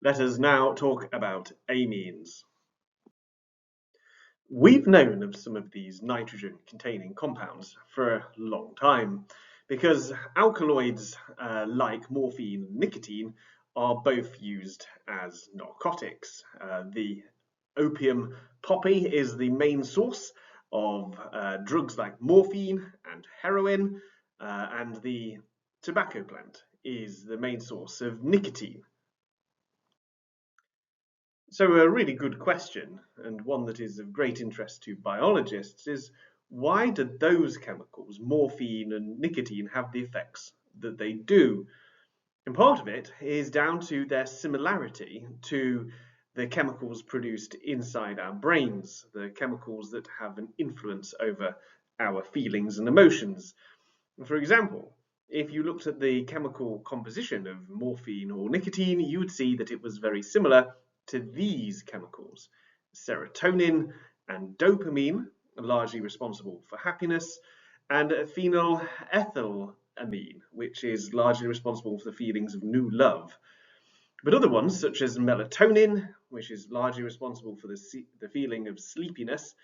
Let us now talk about amines. We've known of some of these nitrogen-containing compounds for a long time because alkaloids like morphine and nicotine are both used as narcotics. The opium poppy is the main source of drugs like morphine and heroin, and the tobacco plant is the main source of nicotine. So a really good question, and one that is of great interest to biologists, is why do those chemicals, morphine and nicotine, have the effects that they do? And part of it is down to their similarity to the chemicals produced inside our brains, the chemicals that have an influence over our feelings and emotions. For example, if you looked at the chemical composition of morphine or nicotine, you would see that it was very similar to these chemicals. Serotonin and dopamine are largely responsible for happiness, and phenylethylamine, which is largely responsible for the feelings of new love. But other ones, such as melatonin, which is largely responsible for the feeling of sleepiness,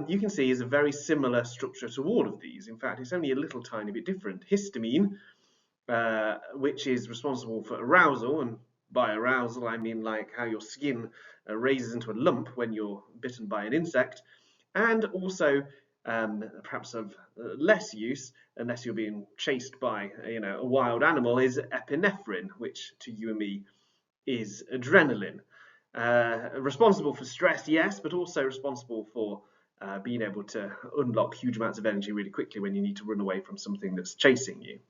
you can see is a very similar structure to all of these. In fact, it's only a little tiny bit different. Histamine, which is responsible for arousal, and by arousal I mean like how your skin raises into a lump when you're bitten by an insect, and also perhaps of less use, unless you're being chased by a wild animal, is epinephrine, which to you and me is adrenaline. Responsible for stress, yes, but also responsible for being able to unlock huge amounts of energy really quickly when you need to run away from something that's chasing you.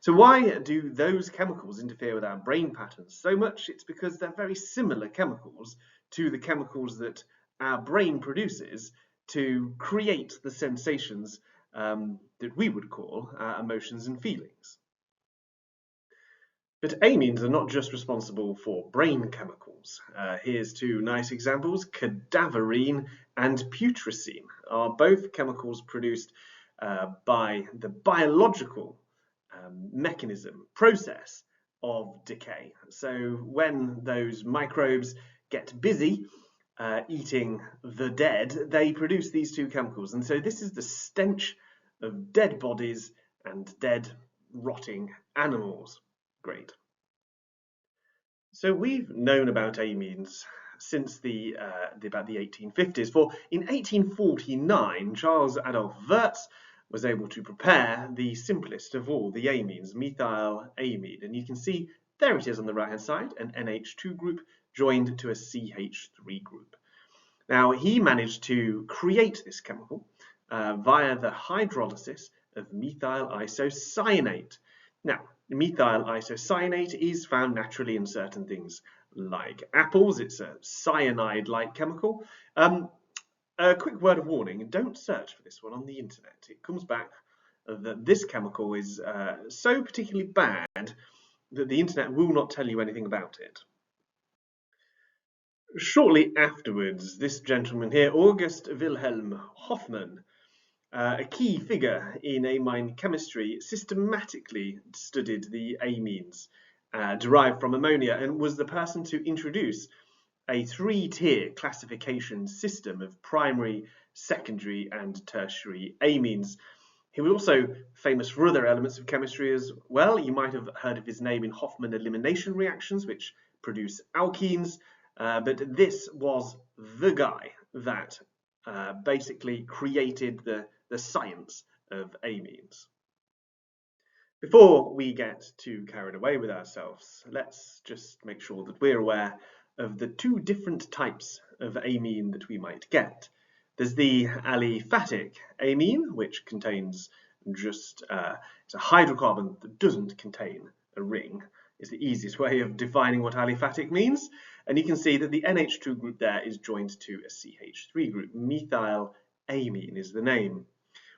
So why do those chemicals interfere with our brain patterns so much? It's because they're very similar chemicals to the chemicals that our brain produces to create the sensations that we would call emotions and feelings. But amines are not just responsible for brain chemicals. Here's two nice examples. Cadaverine and putrescine are both chemicals produced by the biological process of decay. So when those microbes get busy eating the dead, they produce these two chemicals. And so this is the stench of dead bodies and dead, rotting animals. Great. So we've known about amines since about the 1850s. For in 1849, Charles Adolphe Wurtz was able to prepare the simplest of all the amines, methylamine. And you can see there it is on the right hand side, an NH2 group joined to a CH3 group. Now he managed to create this chemical via the hydrolysis of methyl isocyanate. Now, methyl isocyanate is found naturally in certain things like apples. It's a cyanide-like chemical. A quick word of warning, don't search for this one on the internet. It comes back that this chemical is so particularly bad that the internet will not tell you anything about it. Shortly afterwards, this gentleman here, August Wilhelm Hofmann, a key figure in amine chemistry, systematically studied the amines derived from ammonia and was the person to introduce a three-tier classification system of primary, secondary, and tertiary amines. He was also famous for other elements of chemistry as well. You might have heard of his name in Hofmann elimination reactions, which produce alkenes, but this was the guy that basically created the science of amines. Before we get too carried away with ourselves, let's just make sure that we're aware of the two different types of amine that we might get. There's the aliphatic amine, which contains just it's a hydrocarbon that doesn't contain a ring. Is the easiest way of defining what aliphatic means. And you can see that the NH2 group there is joined to a CH3 group. Methylamine is the name.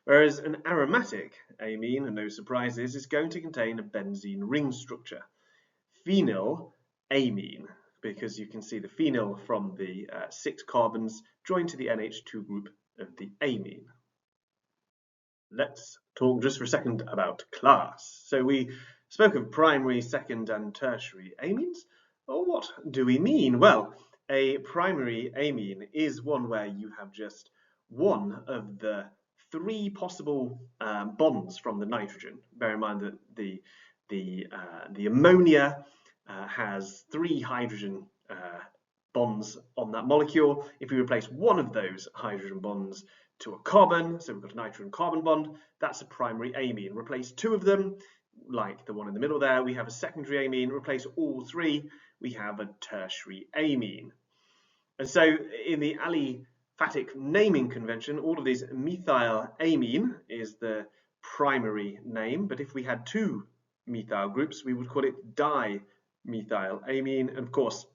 Whereas an aromatic amine, and no surprises, is going to contain a benzene ring structure. Phenylamine, because you can see the phenyl from the 6 carbons joined to the NH2 group of the amine. Let's talk just for a second about class. So we spoke of primary, second, and tertiary amines. Well, what do we mean? Well, a primary amine is one where you have just one of the three possible bonds from the nitrogen. Bear in mind that the ammonia has three hydrogen bonds on that molecule. If we replace one of those hydrogen bonds to a carbon, so we've got a nitrogen carbon bond, that's a primary amine. Replace two of them, like the one in the middle there, we have a secondary amine. Replace all three, we have a tertiary amine. And so in the aliphatic naming convention, all of these methylamine is the primary name, but if we had two methyl groups, we would call it dimethylamine, and of course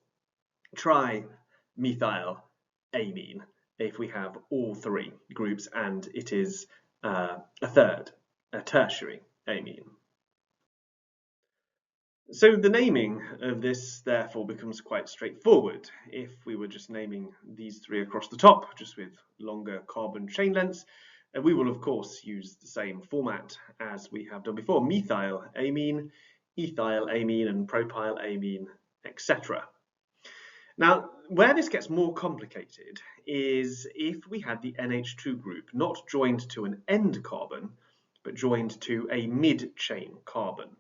trimethylamine if we have all three groups and it is a tertiary amine. So the naming of this therefore becomes quite straightforward. If we were just naming these three across the top, just with longer carbon chain lengths, we will of course use the same format as we have done before: methylamine, ethylamine, and propylamine, etc. Now, where this gets more complicated is if we had the NH2 group not joined to an end carbon, but joined to a mid-chain carbon.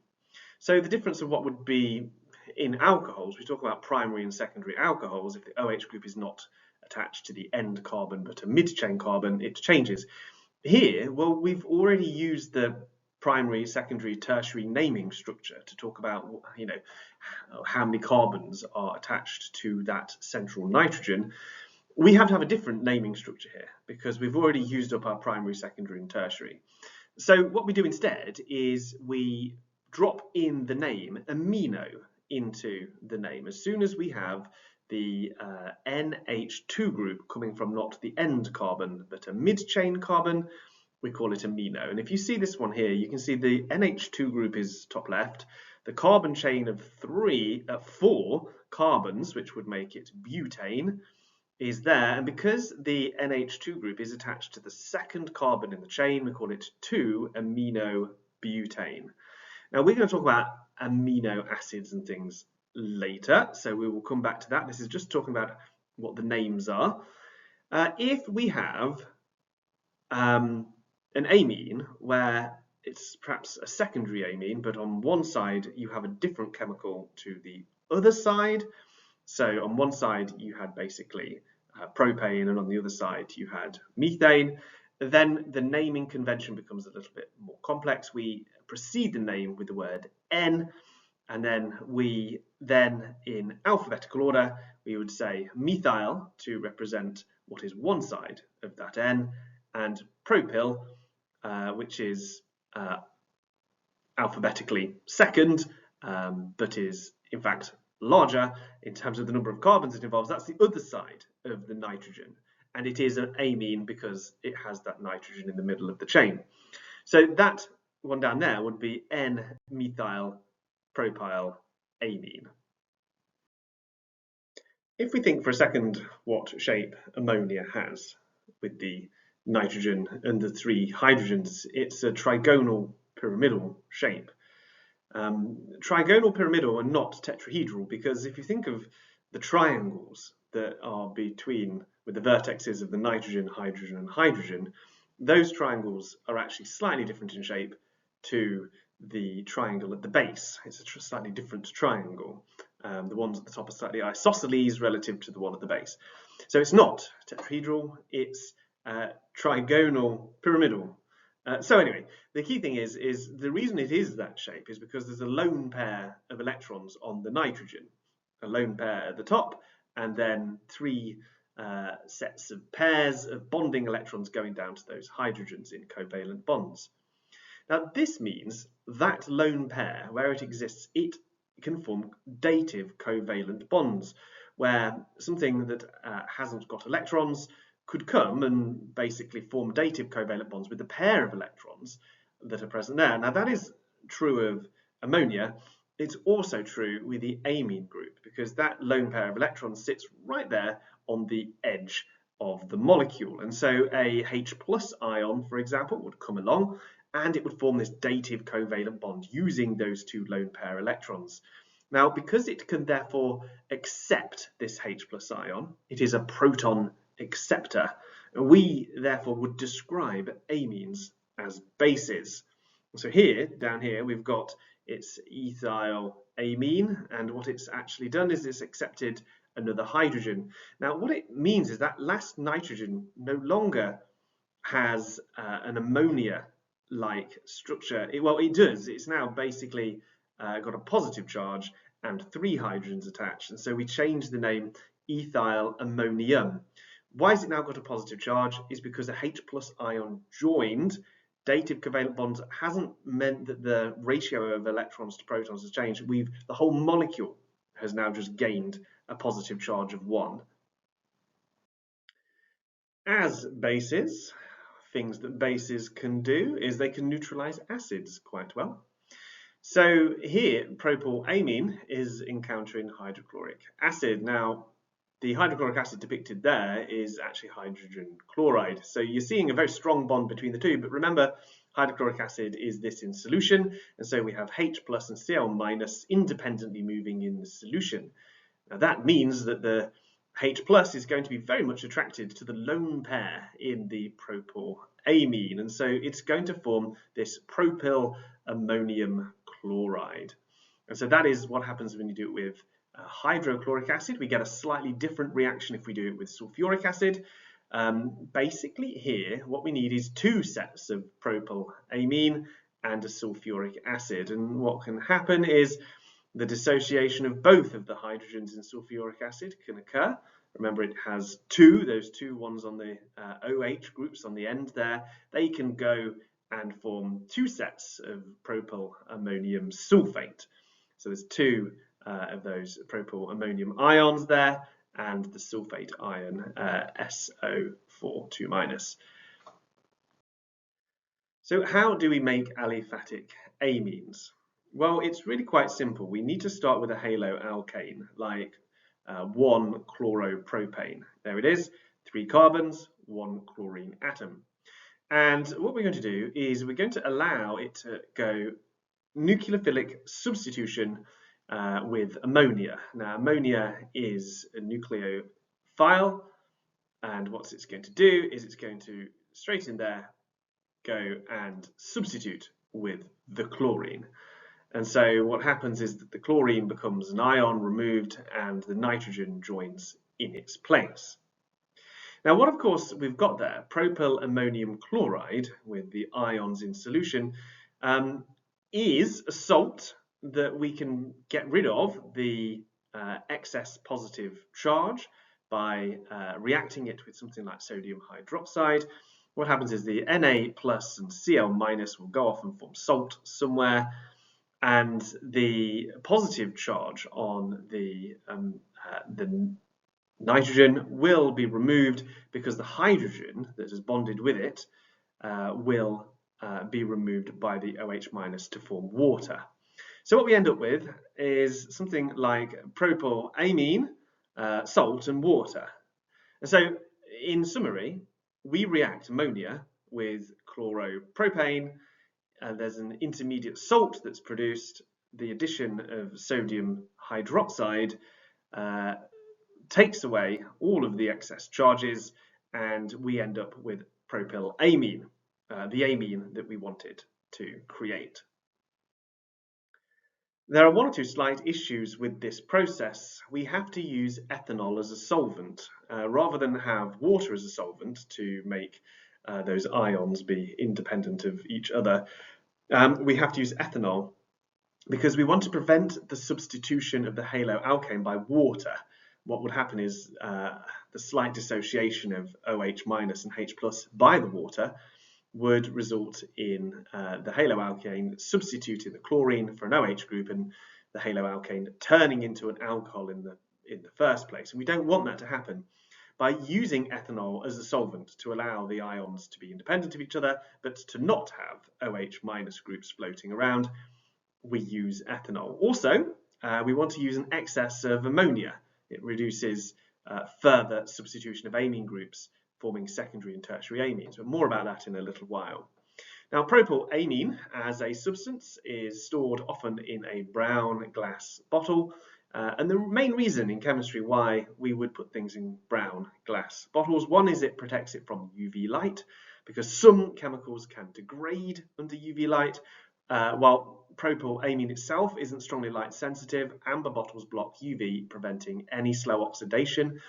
So the difference of what would be in alcohols, we talk about primary and secondary alcohols. If the OH group is not attached to the end carbon but a mid-chain carbon, it changes. Here, well, we've already used the primary, secondary, tertiary naming structure to talk about, you know, how many carbons are attached to that central nitrogen. We have to have a different naming structure here because we've already used up our primary, secondary, and tertiary. So what we do instead is we drop in the name amino into the name. As soon as we have the NH2 group coming from not the end carbon but a mid-chain carbon, we call it amino. And if you see this one here, you can see the NH2 group is top left. The carbon chain of 4 carbons, which would make it butane, is there. And because the NH2 group is attached to the second carbon in the chain, we call it 2-amino-butane. Now we're going to talk about amino acids and things later, so we will come back to that. This is just talking about what the names are. If we have an amine where it's perhaps a secondary amine, but on one side you have a different chemical to the other side. So on one side you had basically propane, and on the other side you had methane. Then the naming convention becomes a little bit more complex. We precede the name with the word N, and then in alphabetical order we would say methyl to represent what is one side of that N, and propyl, which is alphabetically second, but is in fact larger in terms of the number of carbons it involves. That's the other side of the nitrogen, and it is an amine because it has that nitrogen in the middle of the chain. So that one down there would be N-methyl-propylamine. If we think for a second what shape ammonia has with the nitrogen and the three hydrogens, it's a trigonal pyramidal shape. Trigonal pyramidal and not tetrahedral, because if you think of the triangles that are between with the vertexes of the nitrogen, hydrogen, and hydrogen, those triangles are actually slightly different in shape to the triangle at the base. It's a slightly different triangle. The ones at the top are slightly isosceles relative to the one at the base. So it's not tetrahedral, it's trigonal pyramidal. So anyway, the key thing is the reason it is that shape is because there's a lone pair of electrons on the nitrogen, a lone pair at the top, and then three sets of pairs of bonding electrons going down to those hydrogens in covalent bonds. Now this means that lone pair, where it exists, it can form dative covalent bonds, where something that hasn't got electrons could come and basically form dative covalent bonds with the pair of electrons that are present there. Now that is true of ammonia. It's also true with the amine group, because that lone pair of electrons sits right there on the edge of the molecule. And so a H+ ion, for example, would come along and it would form this dative covalent bond using those two lone pair electrons. Now, because it can therefore accept this H+ ion, it is a proton acceptor, we therefore would describe amines as bases. So here, down here, we've got its ethyl amine, and what it's actually done is it's accepted another hydrogen. Now, what it means is that last nitrogen no longer has an ammonia-like structure. Well, it does. It's now basically got a positive charge and 3 hydrogens attached, and so we change the name ethyl ammonium. Why has it now got a positive charge? Is because a H+ ion joined. Dative covalent bonds hasn't meant that the ratio of electrons to protons has changed. The whole molecule has now just gained a positive charge of 1. As bases, things that bases can do is they can neutralize acids quite well. So here, propylamine is encountering hydrochloric acid. Now, the hydrochloric acid depicted there is actually hydrogen chloride. So you're seeing a very strong bond between the two, but remember, hydrochloric acid is this in solution, and so we have H+ and Cl- independently moving in the solution. Now that means that the H+ is going to be very much attracted to the lone pair in the propylamine, and so it's going to form this propyl ammonium chloride. And so that is what happens when you do it with hydrochloric acid. We get a slightly different reaction if we do it with sulfuric acid. Basically here, what we need is 2 sets of propylamine and a sulfuric acid. And what can happen is the dissociation of both of the hydrogens in sulfuric acid can occur. Remember, it has those two ones on the OH groups on the end there. They can go and form 2 sets of propyl ammonium sulfate. So there's 2 of those propyl ammonium ions there, and the sulfate ion SO4 2-. So how do we make aliphatic amines? Well, it's really quite simple. We need to start with a haloalkane, like 1-chloropropane. There it is, 3 carbons, 1 chlorine atom. And what we're going to do is we're going to allow it to go nucleophilic substitution with ammonia. Now, ammonia is a nucleophile, and what it's going to do is it's going to straight in there go and substitute with the chlorine. And so what happens is that the chlorine becomes an ion removed and the nitrogen joins in its place. Now, what of course we've got there, propyl ammonium chloride with the ions in solution, is a salt that we can get rid of the excess positive charge by reacting it with something like sodium hydroxide. What happens is the Na+ and Cl- will go off and form salt somewhere, and the positive charge on the nitrogen will be removed because the hydrogen that is bonded with it will be removed by the OH- to form water. So what we end up with is something like propylamine, salt and water. And so in summary, we react ammonia with chloropropane, and there's an intermediate salt that's produced. The addition of sodium hydroxide takes away all of the excess charges, and we end up with propylamine, the amine that we wanted to create. There are 1 or 2 slight issues with this process. We have to use ethanol as a solvent rather than have water as a solvent to make those ions be independent of each other. We have to use ethanol because we want to prevent the substitution of the haloalkane by water. What would happen is the slight dissociation of OH- and H+ by the water would result in the haloalkane substituting the chlorine for an OH group and the haloalkane turning into an alcohol in the first place. And we don't want that to happen. By using ethanol as a solvent to allow the ions to be independent of each other, but to not have OH- groups floating around, we use ethanol. Also, we want to use an excess of ammonia. It reduces further substitution of amine groups, forming secondary and tertiary amines, but more about that in a little while. Now, propylamine as a substance is stored often in a brown glass bottle. And the main reason in chemistry why we would put things in brown glass bottles, one is it protects it from UV light, because some chemicals can degrade under UV light, while propylamine itself isn't strongly light sensitive. Amber bottles block UV, preventing any slow oxidation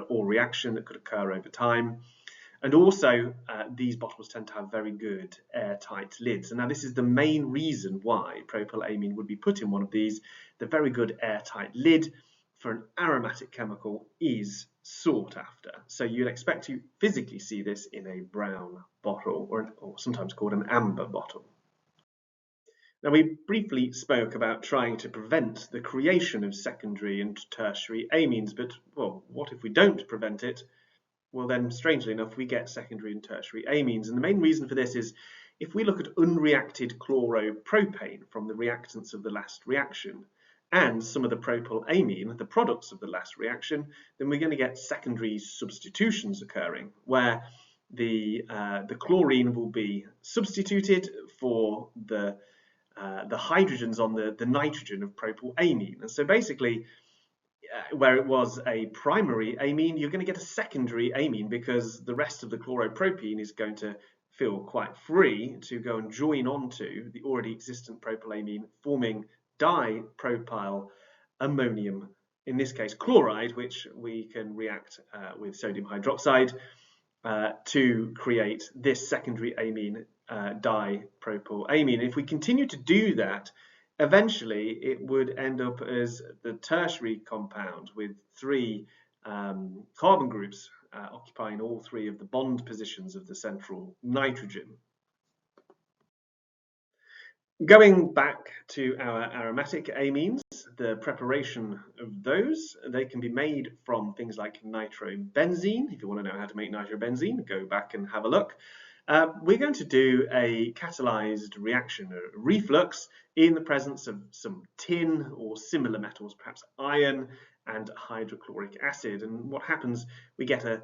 or reaction that could occur over time. And also, these bottles tend to have very good airtight lids. And now this is the main reason why propylamine would be put in one of these. The very good airtight lid for an aromatic chemical is sought after. So you'd expect to physically see this in a brown bottle, or sometimes called an amber bottle. Now, we briefly spoke about trying to prevent the creation of secondary and tertiary amines, but, well, what if we don't prevent it? Well, then, strangely enough, we get secondary and tertiary amines. And the main reason for this is if we look at unreacted chloropropane from the reactants of the last reaction and some of the propylamine, the products of the last reaction, then we're going to get secondary substitutions occurring where the chlorine will be substituted for the hydrogens on the nitrogen of propylamine. And so basically, where it was a primary amine, you're going to get a secondary amine because the rest of the chloropropene is going to feel quite free to go and join onto the already existent propylamine, forming dipropyl ammonium, in this case chloride, which we can react with sodium hydroxide to create this secondary amine, dipropylamine. If we continue to do that, eventually it would end up as the tertiary compound with three carbon groups occupying all three of the bond positions of the central nitrogen. Going back to our aromatic amines, the preparation of those, they can be made from things like nitrobenzene. If you want to know how to make nitrobenzene, go back and have a look. We're going to do a catalyzed reaction, a reflux, in the presence of some tin or similar metals, perhaps iron and hydrochloric acid. And what happens, we get a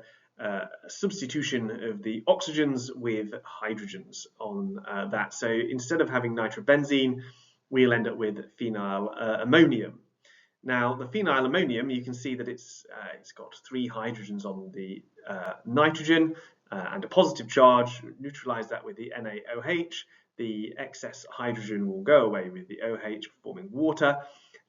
substitution of the oxygens with hydrogens on that. So instead of having nitrobenzene, we'll end up with phenyl ammonium. Now, the phenyl ammonium, you can see that it's got three hydrogens on the nitrogen and a positive charge. Neutralize that with the NaOH. The excess hydrogen will go away with the OH, forming water,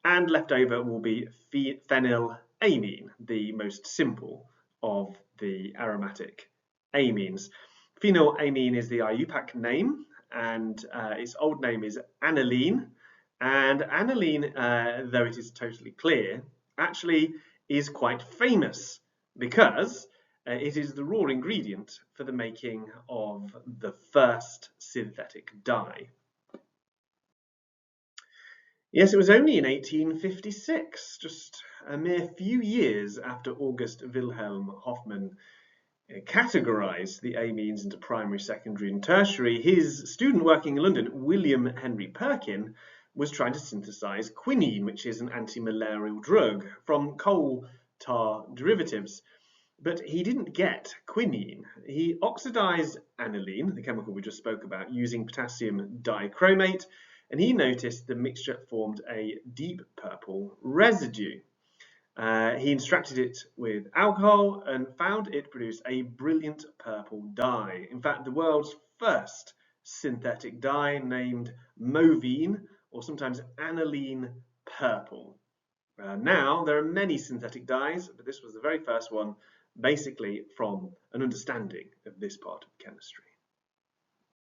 and left over will be phenylamine, the most simple of the aromatic amines. Phenylamine is the IUPAC name, and its old name is aniline. And aniline, though it is totally clear, actually is quite famous because it is the raw ingredient for the making of the first synthetic dye. Yes, it was only in 1856, just a mere few years after August Wilhelm Hofmann categorized the amines into primary, secondary, and tertiary, his student working in London, William Henry Perkin, was trying to synthesize quinine, which is an anti-malarial drug, from coal tar derivatives. But he didn't get quinine. He oxidized aniline, the chemical we just spoke about, using potassium dichromate, and he noticed the mixture formed a deep purple residue. He instructed it with alcohol and found it produced a brilliant purple dye. In fact, the world's first synthetic dye, named movine, or sometimes aniline purple. Now, there are many synthetic dyes, but this was the very first one, basically from an understanding of this part of chemistry.